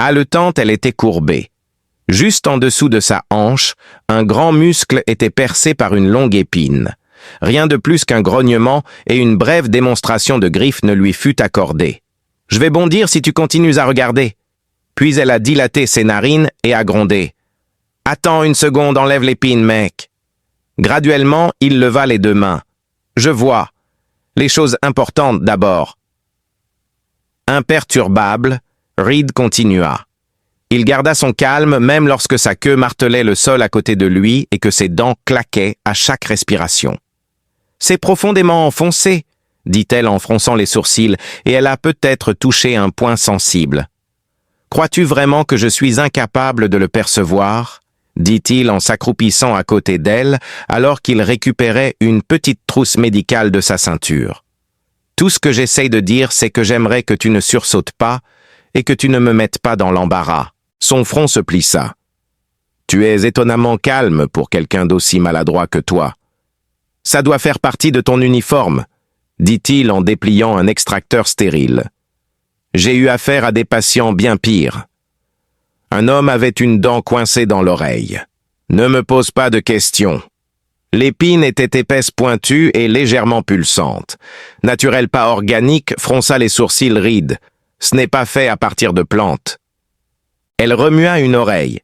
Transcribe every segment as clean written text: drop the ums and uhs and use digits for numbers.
Haletante, elle était courbée. Juste en dessous de sa hanche, un grand muscle était percé par une longue épine. Rien de plus qu'un grognement et une brève démonstration de griffes ne lui fut accordée. « Je vais bondir si tu continues à regarder. » Puis elle a dilaté ses narines et a grondé. « Attends une seconde, enlève l'épine, mec. » Graduellement, il leva les deux mains. « Je vois. Les choses importantes d'abord. » Imperturbable, Reed continua. Il garda son calme même lorsque sa queue martelait le sol à côté de lui et que ses dents claquaient à chaque respiration. « C'est profondément enfoncé, » dit-elle en fronçant les sourcils, et elle a peut-être touché un point sensible. « Crois-tu vraiment que je suis incapable de le percevoir ?» dit-il en s'accroupissant à côté d'elle alors qu'il récupérait une petite trousse médicale de sa ceinture. « Tout ce que j'essaye de dire, c'est que j'aimerais que tu ne sursautes pas et que tu ne me mettes pas dans l'embarras. » Son front se plissa. « Tu es étonnamment calme pour quelqu'un d'aussi maladroit que toi. »« Ça doit faire partie de ton uniforme, » dit-il en dépliant un extracteur stérile. « J'ai eu affaire à des patients bien pires. » Un homme avait une dent coincée dans l'oreille. « Ne me pose pas de questions. » L'épine était épaisse, pointue et légèrement pulsante. Naturel pas organique, fronça les sourcils Reed. « Ce n'est pas fait à partir de plantes. » Elle remua une oreille.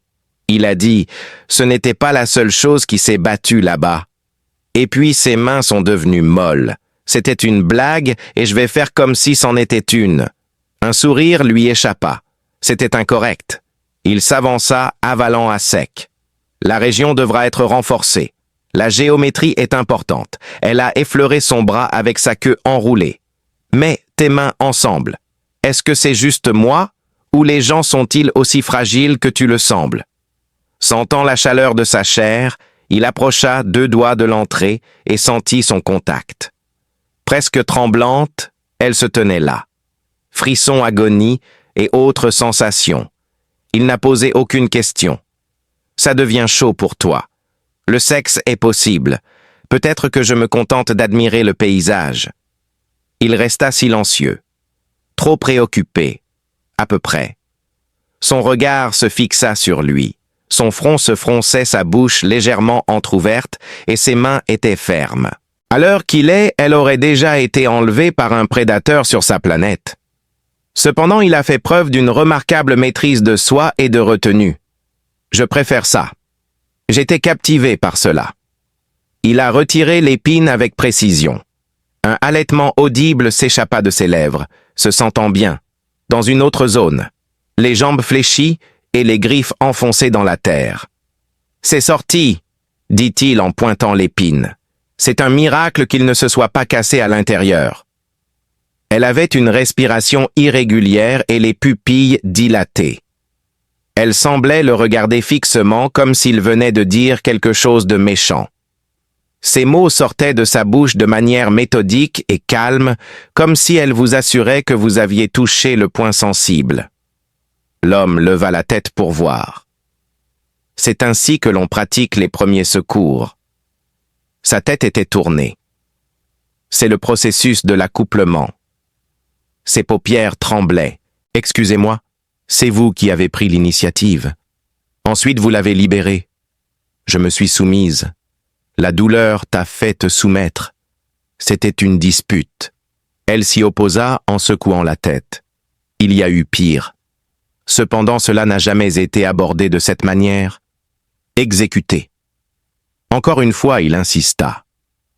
Il a dit « Ce n'était pas la seule chose qui s'est battue là-bas. » Et puis ses mains sont devenues molles. C'était une blague et je vais faire comme si c'en était une. Un sourire lui échappa. C'était incorrect. Il s'avança, avalant à sec. La région devra être renforcée. La géométrie est importante. Elle a effleuré son bras avec sa queue enroulée. Mets tes mains ensemble. Est-ce que c'est juste moi, ou les gens sont-ils aussi fragiles que tu le sembles? Sentant la chaleur de sa chair, il approcha deux doigts de l'entrée et sentit son contact. Presque tremblante, elle se tenait là. Frisson, agonie et autres sensations. Il n'a posé aucune question. Ça devient chaud pour toi. Le sexe est possible. Peut-être que je me contente d'admirer le paysage. Il resta silencieux. Trop préoccupé. À peu près. Son regard se fixa sur lui. Son front se fronçait, sa bouche légèrement entr'ouverte et ses mains étaient fermes. À l'heure qu'il est, elle aurait déjà été enlevée par un prédateur sur sa planète. Cependant, il a fait preuve d'une remarquable maîtrise de soi et de retenue. Je préfère ça. J'étais captivé par cela. Il a retiré l'épine avec précision. Un halètement audible s'échappa de ses lèvres, se sentant bien, dans une autre zone, les jambes fléchies et les griffes enfoncées dans la terre. « C'est sorti !» dit-il en pointant l'épine. « C'est un miracle qu'il ne se soit pas cassé à l'intérieur. » Elle avait une respiration irrégulière et les pupilles dilatées. Elle semblait le regarder fixement comme s'il venait de dire quelque chose de méchant. Ces mots sortaient de sa bouche de manière méthodique et calme, comme si elle vous assurait que vous aviez touché le point sensible. L'homme leva la tête pour voir. C'est ainsi que l'on pratique les premiers secours. Sa tête était tournée. C'est le processus de l'accouplement. Ses paupières tremblaient. « Excusez-moi, c'est vous qui avez pris l'initiative. Ensuite, vous l'avez libéré. Je me suis soumise. La douleur t'a fait te soumettre. C'était une dispute. » Elle s'y opposa en secouant la tête. « Il y a eu pire. Cependant, cela n'a jamais été abordé de cette manière. Exécuté. » Encore une fois, il insista.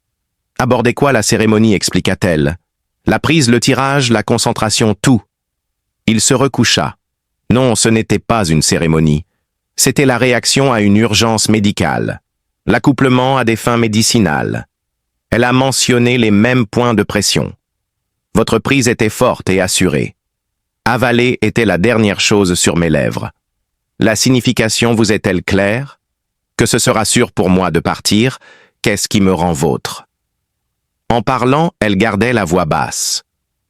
« Aborder quoi la cérémonie ?» expliqua-t-elle. « La prise, le tirage, la concentration, tout. » Il se recoucha. Non, ce n'était pas une cérémonie. C'était la réaction à une urgence médicale. L'accouplement à des fins médicinales. Elle a mentionné les mêmes points de pression. Votre prise était forte et assurée. Avaler était la dernière chose sur mes lèvres. La signification vous est-elle claire? Que ce sera sûr pour moi de partir, qu'est-ce qui me rend vôtre? En parlant, elle gardait la voix basse.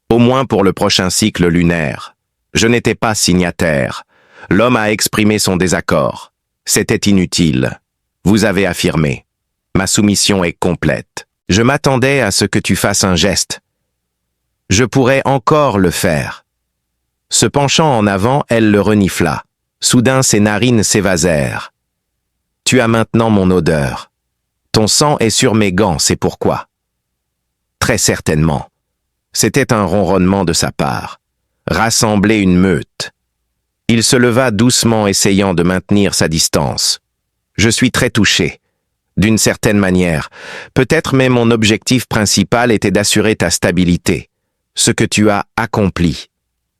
Au moins pour le prochain cycle lunaire. Je n'étais pas signataire. L'homme a exprimé son désaccord. C'était inutile. Vous avez affirmé. Ma soumission est complète. Je m'attendais à ce que tu fasses un geste. Je pourrais encore le faire. Se penchant en avant, elle le renifla. Soudain, ses narines s'évasèrent. « Tu as maintenant mon odeur. Ton sang est sur mes gants, c'est pourquoi. » Très certainement. C'était un ronronnement de sa part. Rassembler une meute. Il se leva doucement, essayant de maintenir sa distance. « Je suis très touché. D'une certaine manière. Peut-être, mais mon objectif principal était d'assurer ta stabilité. Ce que tu as accompli. »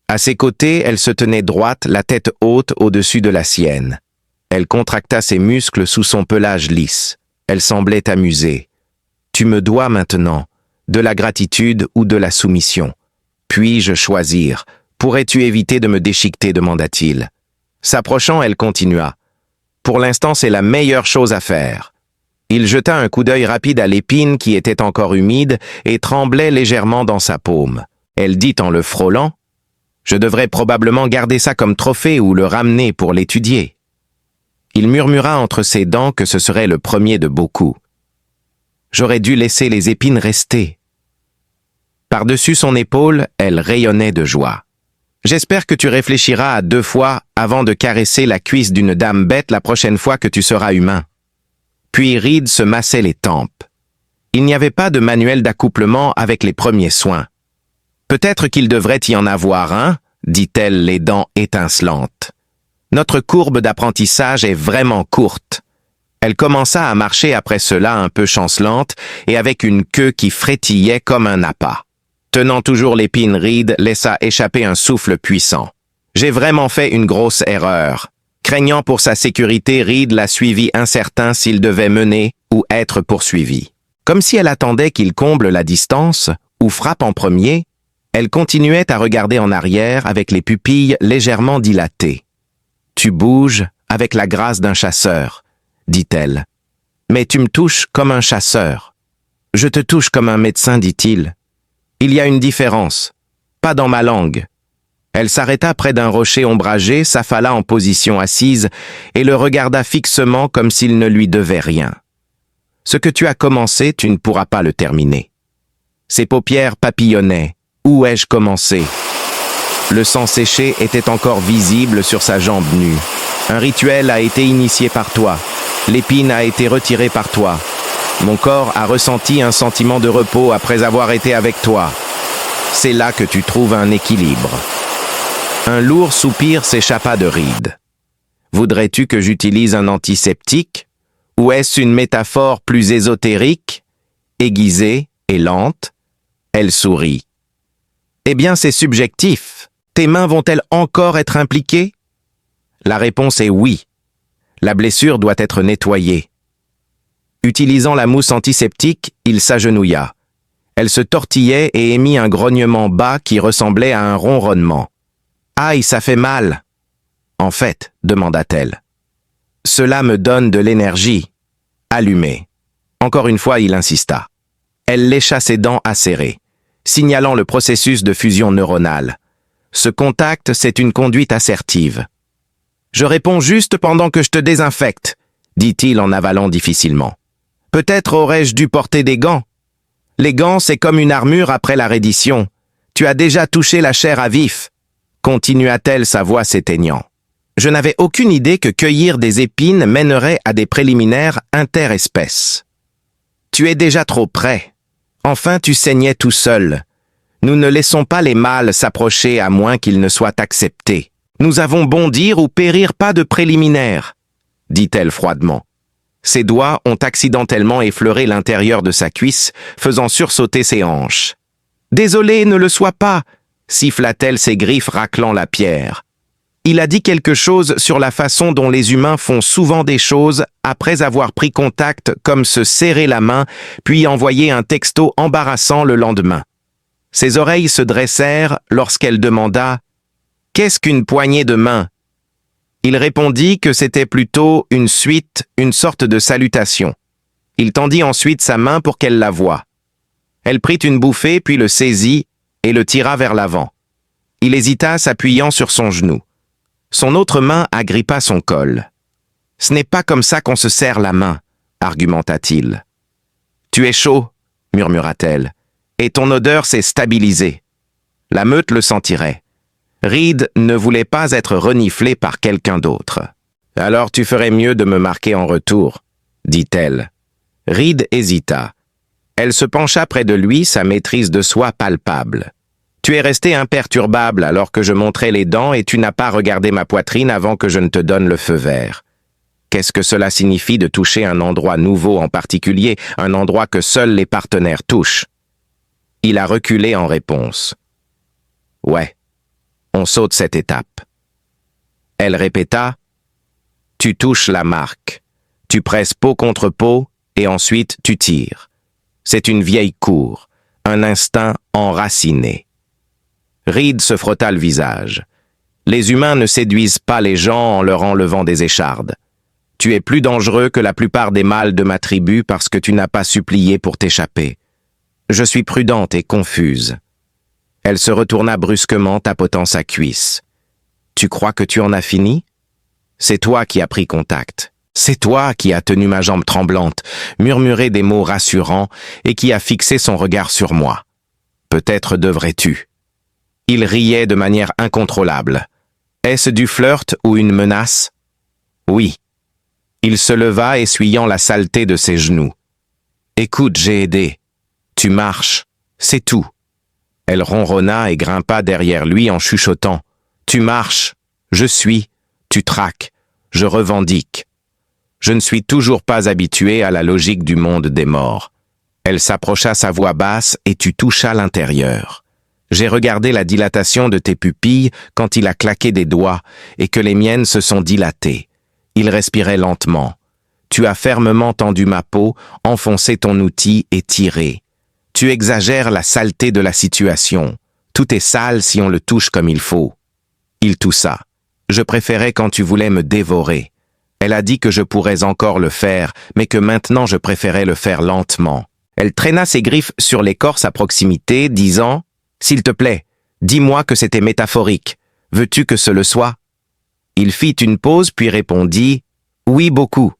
À ses côtés, elle se tenait droite, la tête haute au-dessus de la sienne. Elle contracta ses muscles sous son pelage lisse. Elle semblait amusée. « Tu me dois maintenant de la gratitude ou de la soumission. Puis-je choisir? Pourrais-tu éviter de me déchiqueter ?» demanda-t-il. S'approchant, elle continua. « Pour l'instant, c'est la meilleure chose à faire. » Il jeta un coup d'œil rapide à l'épine qui était encore humide et tremblait légèrement dans sa paume. Elle dit en le frôlant, « Je devrais probablement garder ça comme trophée ou le ramener pour l'étudier. » Il murmura entre ses dents que ce serait le premier de beaucoup. « J'aurais dû laisser les épines rester. » Par-dessus son épaule, elle rayonnait de joie. « J'espère que tu réfléchiras à 2 fois avant de caresser la cuisse d'une dame bête la prochaine fois que tu seras humain. » Puis Reed se massait les tempes. Il n'y avait pas de manuel d'accouplement avec les premiers soins. « Peut-être qu'il devrait y en avoir un, » dit-elle, les dents étincelantes. « Notre courbe d'apprentissage est vraiment courte. » Elle commença à marcher après cela un peu chancelante et avec une queue qui frétillait comme un appât. Tenant toujours l'épine, Reed laissa échapper un souffle puissant. « J'ai vraiment fait une grosse erreur. » Craignant pour sa sécurité, Reed la suivit incertain s'il devait mener ou être poursuivi. Comme si elle attendait qu'il comble la distance ou frappe en premier, elle continuait à regarder en arrière avec les pupilles légèrement dilatées. « Tu bouges avec la grâce d'un chasseur, » dit-elle. « Mais tu me touches comme un chasseur. »« Je te touche comme un médecin, dit-il. Il y a une différence. Pas dans ma langue. » Elle s'arrêta près d'un rocher ombragé, s'affala en position assise et le regarda fixement comme s'il ne lui devait rien. « Ce que tu as commencé, tu ne pourras pas le terminer. » Ses paupières papillonnaient. Où ai-je commencé? Le sang séché était encore visible sur sa jambe nue. Un rituel a été initié par toi. L'épine a été retirée par toi. Mon corps a ressenti un sentiment de repos après avoir été avec toi. C'est là que tu trouves un équilibre. Un lourd soupir s'échappa de Reed. Voudrais-tu que j'utilise un antiseptique? Ou est-ce une métaphore plus ésotérique, aiguisée et lente? Elle sourit. Eh bien, c'est subjectif. Tes mains vont-elles encore être impliquées? La réponse est oui. La blessure doit être nettoyée. Utilisant la mousse antiseptique, il s'agenouilla. Elle se tortillait et émit un grognement bas qui ressemblait à un ronronnement. « Aïe, ça fait mal !»« En fait, demanda-t-elle. « Cela me donne de l'énergie. » Allumé. Encore une fois, il insista. Elle lécha ses dents acérées, signalant le processus de fusion neuronale. Ce contact, c'est une conduite assertive. « Je réponds juste pendant que je te désinfecte, » dit-il en avalant difficilement. « Peut-être aurais-je dû porter des gants. Les gants, c'est comme une armure après la reddition. Tu as déjà touché la chair à vif. » Continua-t-elle, sa voix s'éteignant. Je n'avais aucune idée que cueillir des épines mènerait à des préliminaires interespèces. Tu es déjà trop près. Enfin, tu saignais tout seul. Nous ne laissons pas les mâles s'approcher à moins qu'ils ne soient acceptés. Nous avons bondir ou périr, pas de préliminaires, dit-elle froidement. Ses doigts ont accidentellement effleuré l'intérieur de sa cuisse, faisant sursauter ses hanches. Désolé, ne le sois pas, siffla-t-elle, ses griffes raclant la pierre. Il a dit quelque chose sur la façon dont les humains font souvent des choses après avoir pris contact, comme se serrer la main, puis envoyer un texto embarrassant le lendemain. Ses oreilles se dressèrent lorsqu'elle demanda « Qu'est-ce qu'une poignée de main ?» Il répondit que c'était plutôt une suite, une sorte de salutation. Il tendit ensuite sa main pour qu'elle la voie. Elle prit une bouffée, puis le saisit et le tira vers l'avant. Il hésita, s'appuyant sur son genou. Son autre main agrippa son col. « Ce n'est pas comme ça qu'on se serre la main, » argumenta-t-il. « Tu es chaud, » murmura-t-elle, « et ton odeur s'est stabilisée. » La meute le sentirait. Reed ne voulait pas être reniflé par quelqu'un d'autre. « Alors tu ferais mieux de me marquer en retour, » dit-elle. Reed hésita. Elle se pencha près de lui, sa maîtrise de soi palpable. « Tu es resté imperturbable alors que je montrais les dents et tu n'as pas regardé ma poitrine avant que je ne te donne le feu vert. Qu'est-ce que cela signifie de toucher un endroit nouveau en particulier, un endroit que seuls les partenaires touchent ?» Il a reculé en réponse. « Ouais, on saute cette étape. » Elle répéta. « Tu touches la marque. Tu presses peau contre peau et ensuite tu tires. C'est une vieille cour, un instinct enraciné. » Reed se frotta le visage. « Les humains ne séduisent pas les gens en leur enlevant des échardes. Tu es plus dangereux que la plupart des mâles de ma tribu parce que tu n'as pas supplié pour t'échapper. Je suis prudente et confuse. » Elle se retourna brusquement, tapotant sa cuisse. « Tu crois que tu en as fini? C'est toi qui as pris contact. C'est toi qui as tenu ma jambe tremblante, murmuré des mots rassurants et qui as fixé son regard sur moi. Peut-être devrais-tu. » Il riait de manière incontrôlable. Est-ce du flirt ou une menace? Oui. Il se leva, essuyant la saleté de ses genoux. « Écoute, j'ai aidé. Tu marches. C'est tout. » Elle ronronna et grimpa derrière lui en chuchotant. « Tu marches. Je suis. Tu traques. Je revendique. » Je ne suis toujours pas habitué à la logique du monde des morts. Elle s'approcha sa voix basse et tu touchas l'intérieur. J'ai regardé la dilatation de tes pupilles quand il a claqué des doigts et que les miennes se sont dilatées. Il respirait lentement. Tu as fermement tendu ma peau, enfoncé ton outil et tiré. Tu exagères la saleté de la situation. Tout est sale si on le touche comme il faut. Il toussa. Je préférais quand tu voulais me dévorer. Elle a dit que je pourrais encore le faire, mais que maintenant je préférais le faire lentement. Elle traîna ses griffes sur l'écorce à proximité, disant « S'il te plaît, dis-moi que c'était métaphorique. Veux-tu que ce le soit ?» Il fit une pause puis répondit « Oui, beaucoup. »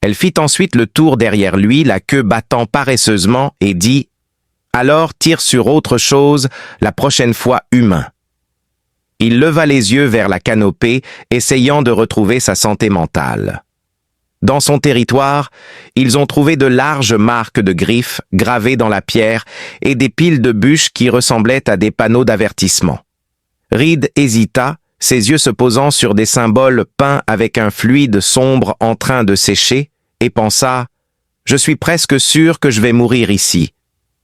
Elle fit ensuite le tour derrière lui, la queue battant paresseusement, et dit « Alors tire sur autre chose, la prochaine fois humain. » Il leva les yeux vers la canopée, essayant de retrouver sa santé mentale. Dans son territoire, ils ont trouvé de larges marques de griffes gravées dans la pierre et des piles de bûches qui ressemblaient à des panneaux d'avertissement. Reed hésita, ses yeux se posant sur des symboles peints avec un fluide sombre en train de sécher, et pensa « Je suis presque sûr que je vais mourir ici. »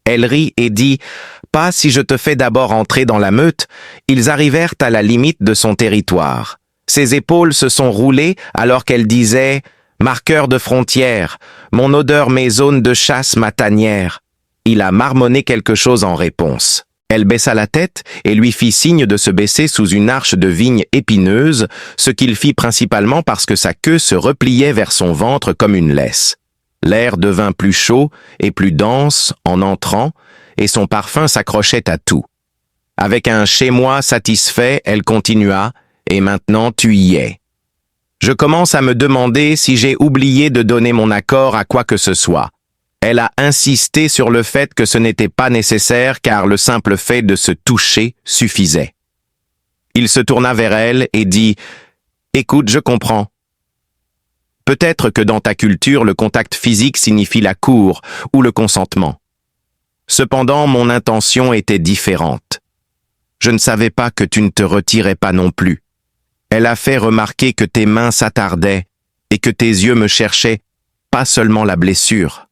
Elle rit et dit « Pas si je te fais d'abord entrer dans la meute. » Ils arrivèrent à la limite de son territoire. Ses épaules se sont roulées alors qu'elle disait « Marqueur de frontière, mon odeur mes zones de chasse ma tanière. » Il a marmonné quelque chose en réponse. Elle baissa la tête et lui fit signe de se baisser sous une arche de vigne épineuse, ce qu'il fit principalement parce que sa queue se repliait vers son ventre comme une laisse. L'air devint plus chaud et plus dense en entrant, et son parfum s'accrochait à tout. Avec un « chez moi » satisfait, elle continua « Et maintenant tu y es. » Je commence à me demander si j'ai oublié de donner mon accord à quoi que ce soit. Elle a insisté sur le fait que ce n'était pas nécessaire car le simple fait de se toucher suffisait. Il se tourna vers elle et dit « Écoute, je comprends. Peut-être que dans ta culture, le contact physique signifie la cour ou le consentement. Cependant, mon intention était différente. Je ne savais pas que tu ne te retirais pas non plus. Elle a fait remarquer que tes mains s'attardaient et que tes yeux me cherchaient, pas seulement la blessure.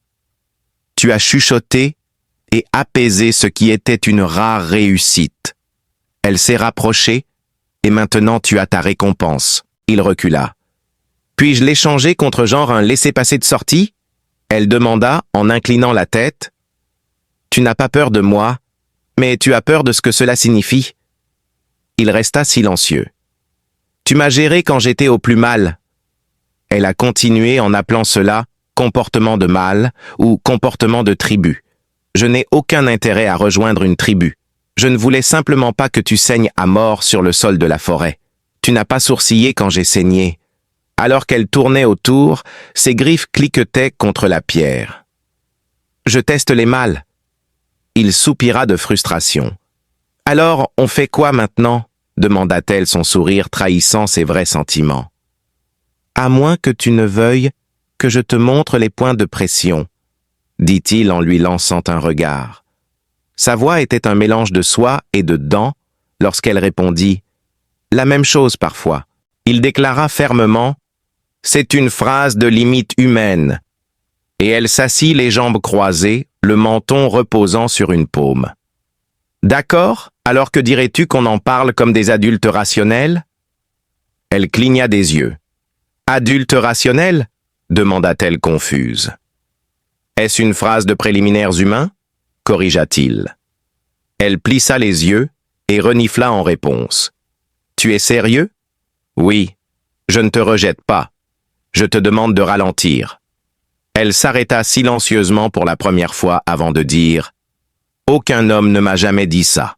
Tu as chuchoté et apaisé ce qui était une rare réussite. Elle s'est rapprochée et maintenant tu as ta récompense. » Il recula. « Puis-je l'échanger contre genre un laissez-passer de sortie ?» Elle demanda en inclinant la tête. « Tu n'as pas peur de moi, mais tu as peur de ce que cela signifie. » Il resta silencieux. « Tu m'as géré quand j'étais au plus mal. » Elle a continué en appelant cela comportement de mâle ou comportement de tribu. Je n'ai aucun intérêt à rejoindre une tribu. Je ne voulais simplement pas que tu saignes à mort sur le sol de la forêt. Tu n'as pas sourcillé quand j'ai saigné. Alors qu'elle tournait autour, ses griffes cliquetaient contre la pierre. Je teste les mâles. Il soupira de frustration. Alors, on fait quoi maintenant? demanda-t-elle, son sourire trahissant ses vrais sentiments. À moins que tu ne veuilles que je te montre les points de pression, dit-il en lui lançant un regard. Sa voix était un mélange de soie et de dents lorsqu'elle répondit « La même chose parfois ». Il déclara fermement « C'est une phrase de limite humaine ». Et elle s'assit les jambes croisées, le menton reposant sur une paume. « D'accord, alors que dirais-tu qu'on en parle comme des adultes rationnels ?» Elle cligna des yeux. « Adultes rationnels ?» demanda-t-elle confuse. « Est-ce une phrase de préliminaires humains ?» corrigea-t-il. Elle plissa les yeux et renifla en réponse. « Tu es sérieux ?»« Oui, je ne te rejette pas. Je te demande de ralentir. » Elle s'arrêta silencieusement pour la première fois avant de dire « Aucun homme ne m'a jamais dit ça. »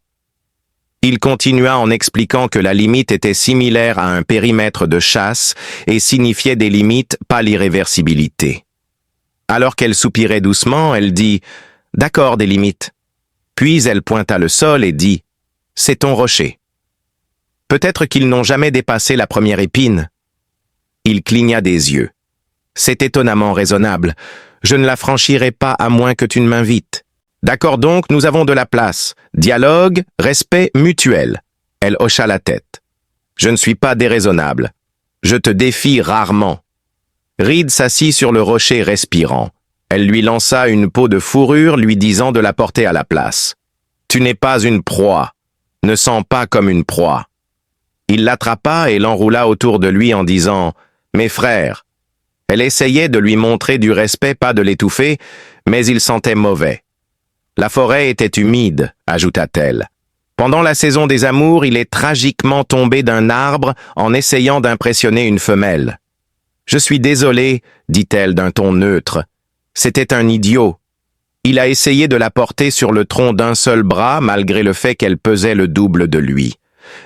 Il continua en expliquant que la limite était similaire à un périmètre de chasse et signifiait des limites, pas l'irréversibilité. Alors qu'elle soupirait doucement, elle dit « D'accord, des limites. » Puis elle pointa le sol et dit « C'est ton rocher. » Peut-être qu'ils n'ont jamais dépassé la première épine. Il cligna des yeux. « C'est étonnamment raisonnable. Je ne la franchirai pas à moins que tu ne m'invites. » D'accord donc, nous avons de la place. Dialogue, respect mutuel. Elle hocha la tête. Je ne suis pas déraisonnable. Je te défie rarement. Reed s'assit sur le rocher respirant. Elle lui lança une peau de fourrure lui disant de la porter à la place. Tu n'es pas une proie. Ne sens pas comme une proie. Il l'attrapa et l'enroula autour de lui en disant « Mes frères ». Elle essayait de lui montrer du respect, pas de l'étouffer, mais il sentait mauvais. La forêt était humide, ajouta-t-elle. Pendant la saison des amours, il est tragiquement tombé d'un arbre en essayant d'impressionner une femelle. Je suis désolée, dit-elle d'un ton neutre. C'était un idiot. Il a essayé de la porter sur le tronc d'un seul bras, malgré le fait qu'elle pesait le double de lui.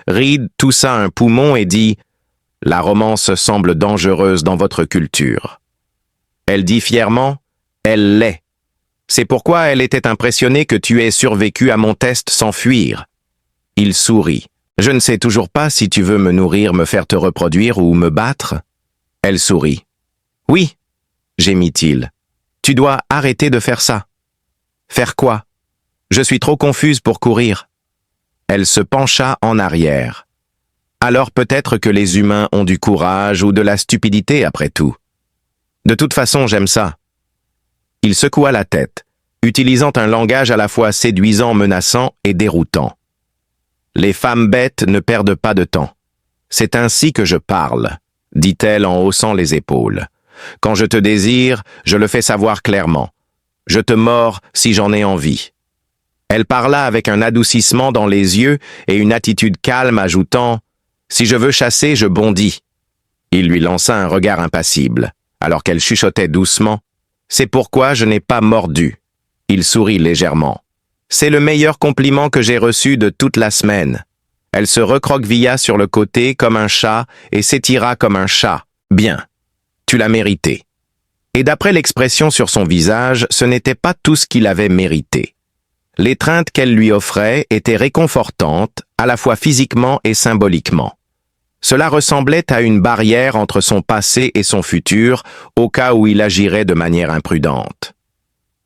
Reed toussa un poumon et dit « La romance semble dangereuse dans votre culture. » Elle dit fièrement « Elle l'est. C'est pourquoi elle était impressionnée que tu aies survécu à mon test sans fuir. » Il sourit. « Je ne sais toujours pas si tu veux me nourrir, me faire te reproduire ou me battre. » Elle sourit. « Oui, » gémit-il. « Tu dois arrêter de faire ça. » « Faire quoi? Je suis trop confuse pour courir. » Elle se pencha en arrière. « Alors peut-être que les humains ont du courage ou de la stupidité après tout. De toute façon, j'aime ça. » Il secoua la tête, utilisant un langage à la fois séduisant, menaçant et déroutant. « Les femmes bêtes ne perdent pas de temps. C'est ainsi que je parle, » dit-elle en haussant les épaules. « Quand je te désire, je le fais savoir clairement. Je te mords si j'en ai envie. » Elle parla avec un adoucissement dans les yeux et une attitude calme, ajoutant « Si je veux chasser, je bondis. » Il lui lança un regard impassible, alors qu'elle chuchotait doucement « C'est pourquoi je n'ai pas mordu. » Il sourit légèrement. « C'est le meilleur compliment que j'ai reçu de toute la semaine. » Elle se recroquevilla sur le côté comme un chat et s'étira comme un chat. « Bien, tu l'as mérité. » Et d'après l'expression sur son visage, ce n'était pas tout ce qu'il avait mérité. L'étreinte qu'elle lui offrait était réconfortante, à la fois physiquement et symboliquement. Cela ressemblait à une barrière entre son passé et son futur, au cas où il agirait de manière imprudente.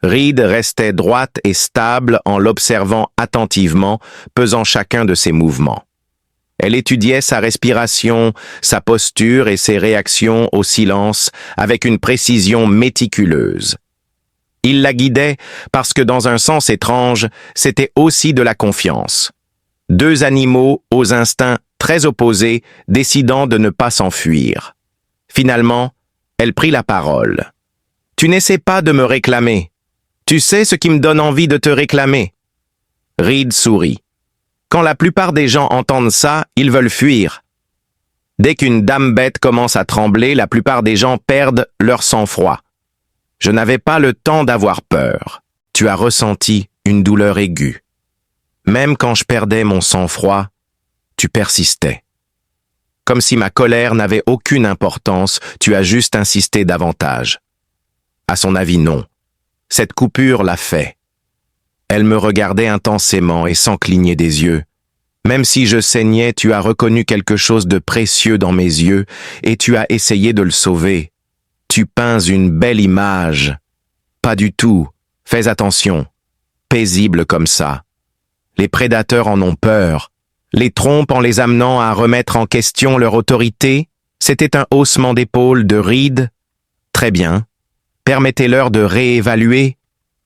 Reed restait droite et stable en l'observant attentivement, pesant chacun de ses mouvements. Elle étudiait sa respiration, sa posture et ses réactions au silence avec une précision méticuleuse. Il la guidait parce que dans un sens étrange, c'était aussi de la confiance. Deux animaux aux instincts très opposés, décidant de ne pas s'enfuir. Finalement, elle prit la parole. « Tu n'essaies pas de me réclamer. Tu sais ce qui me donne envie de te réclamer. » Reed sourit. Quand la plupart des gens entendent ça, ils veulent fuir. Dès qu'une dame bête commence à trembler, la plupart des gens perdent leur sang-froid. Je n'avais pas le temps d'avoir peur. Tu as ressenti une douleur aiguë. Même quand je perdais mon sang-froid, tu persistais. Comme si ma colère n'avait aucune importance, tu as juste insisté davantage. À son avis, non. Cette coupure l'a fait. Elle me regardait intensément et sans cligner des yeux. Même si je saignais, tu as reconnu quelque chose de précieux dans mes yeux et tu as essayé de le sauver. Tu peins une belle image. Pas du tout. Fais attention. Paisible comme ça. Les prédateurs en ont peur. Les trompent en les amenant à remettre en question leur autorité. C'était un haussement d'épaule de Reed. Très bien. Permettez-leur de réévaluer.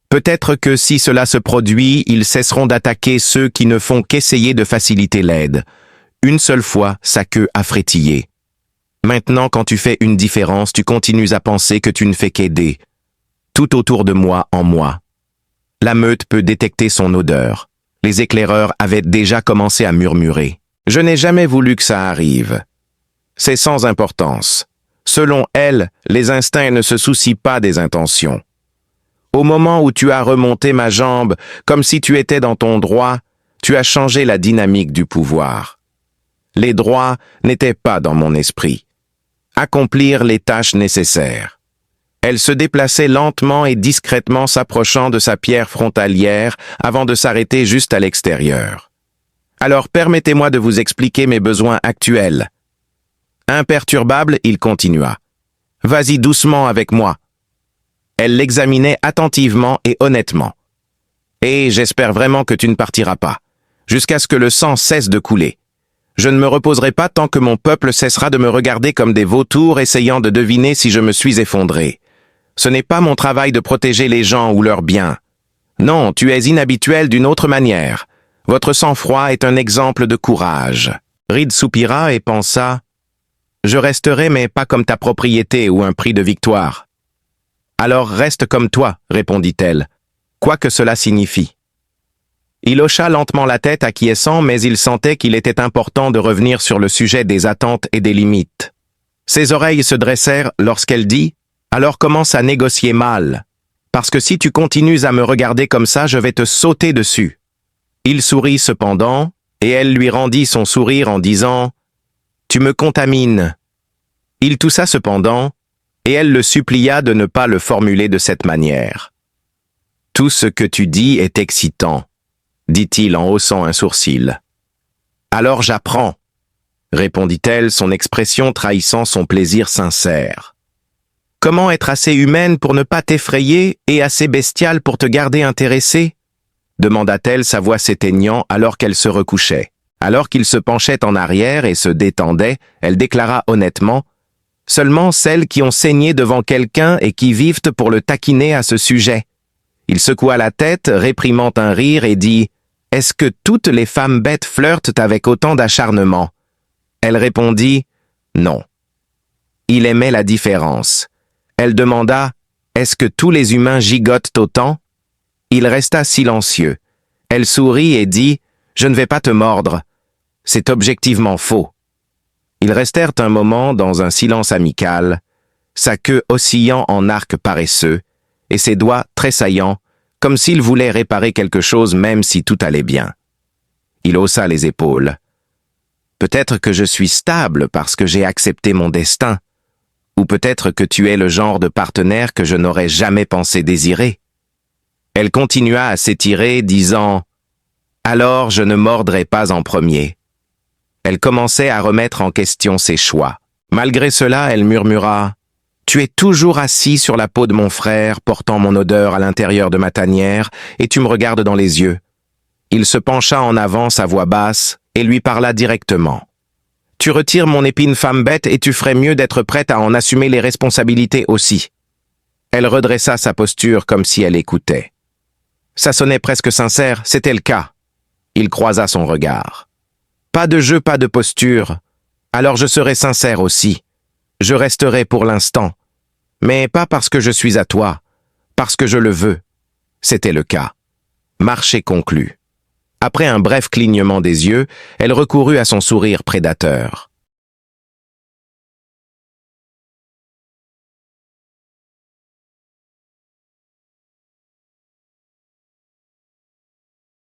Peut-être que si cela se produit, ils cesseront d'attaquer ceux qui ne font qu'essayer de faciliter l'aide. Une seule fois, sa queue a frétillé. Maintenant, quand tu fais une différence, tu continues à penser que tu ne fais qu'aider. Tout autour de moi, en moi. La meute peut détecter son odeur. Les éclaireurs avaient déjà commencé à murmurer. Je n'ai jamais voulu que ça arrive. C'est sans importance. Selon elle, les instincts ne se soucient pas des intentions. Au moment où tu as remonté ma jambe, comme si tu étais dans ton droit, tu as changé la dynamique du pouvoir. Les droits n'étaient pas dans mon esprit. Accomplir les tâches nécessaires. Elle se déplaçait lentement et discrètement s'approchant de sa pierre frontalière avant de s'arrêter juste à l'extérieur. Alors permettez-moi de vous expliquer mes besoins actuels. Imperturbable, il continua. Vas-y doucement avec moi. Elle l'examinait attentivement et honnêtement. Et j'espère vraiment que tu ne partiras pas, jusqu'à ce que le sang cesse de couler. Je ne me reposerai pas tant que mon peuple cessera de me regarder comme des vautours essayant de deviner si je me suis effondré. Ce n'est pas mon travail de protéger les gens ou leurs biens. Non, tu es inhabituel d'une autre manière. Votre sang-froid est un exemple de courage. Reed soupira et pensa « Je resterai, mais pas comme ta propriété ou un prix de victoire. » « Alors reste comme toi, répondit-elle, quoi que cela signifie. » Il hocha lentement la tête acquiesçant, mais il sentait qu'il était important de revenir sur le sujet des attentes et des limites. Ses oreilles se dressèrent lorsqu'elle dit « Alors commence à négocier mal, parce que si tu continues à me regarder comme ça, je vais te sauter dessus. » Il sourit cependant, et elle lui rendit son sourire en disant « Tu me contamines. » Il toussa cependant, et elle le supplia de ne pas le formuler de cette manière. « Tout ce que tu dis est excitant, » dit-il en haussant un sourcil. « Alors j'apprends, » répondit-elle, son expression trahissant son plaisir sincère. « Comment être assez humaine pour ne pas t'effrayer et assez bestiale pour te garder intéressé ?» demanda-t-elle, sa voix s'éteignant alors qu'elle se recouchait. Alors qu'il se penchait en arrière et se détendait, elle déclara honnêtement « Seulement celles qui ont saigné devant quelqu'un et qui vivent pour le taquiner à ce sujet. » Il secoua la tête, réprimant un rire, et dit « Est-ce que toutes les femmes bêtes flirtent avec autant d'acharnement ?» Elle répondit « Non. » Il aimait la différence. Elle demanda « Est-ce que tous les humains gigotent autant ?» Il resta silencieux. Elle sourit et dit « Je ne vais pas te mordre. C'est objectivement faux. » Ils restèrent un moment dans un silence amical, sa queue oscillant en arc paresseux, et ses doigts tressaillant, comme s'il voulait réparer quelque chose même si tout allait bien. Il haussa les épaules. Peut-être que je suis stable parce que j'ai accepté mon destin, ou peut-être que tu es le genre de partenaire que je n'aurais jamais pensé désirer. Elle continua à s'étirer, disant « Alors je ne mordrai pas en premier. » Elle commençait à remettre en question ses choix. Malgré cela, elle murmura « Tu es toujours assis sur la peau de mon frère, portant mon odeur à l'intérieur de ma tanière, et tu me regardes dans les yeux. » Il se pencha en avant, sa voix basse, et lui parla directement. « Tu retires mon épine femme bête et tu ferais mieux d'être prête à en assumer les responsabilités aussi. » Elle redressa sa posture comme si elle écoutait. Ça sonnait presque sincère, c'était le cas. Il croisa son regard. Pas de jeu, pas de posture. Alors je serai sincère aussi. Je resterai pour l'instant. Mais pas parce que je suis à toi, parce que je le veux. C'était le cas. Marché conclu. Après un bref clignement des yeux, elle recourut à son sourire prédateur.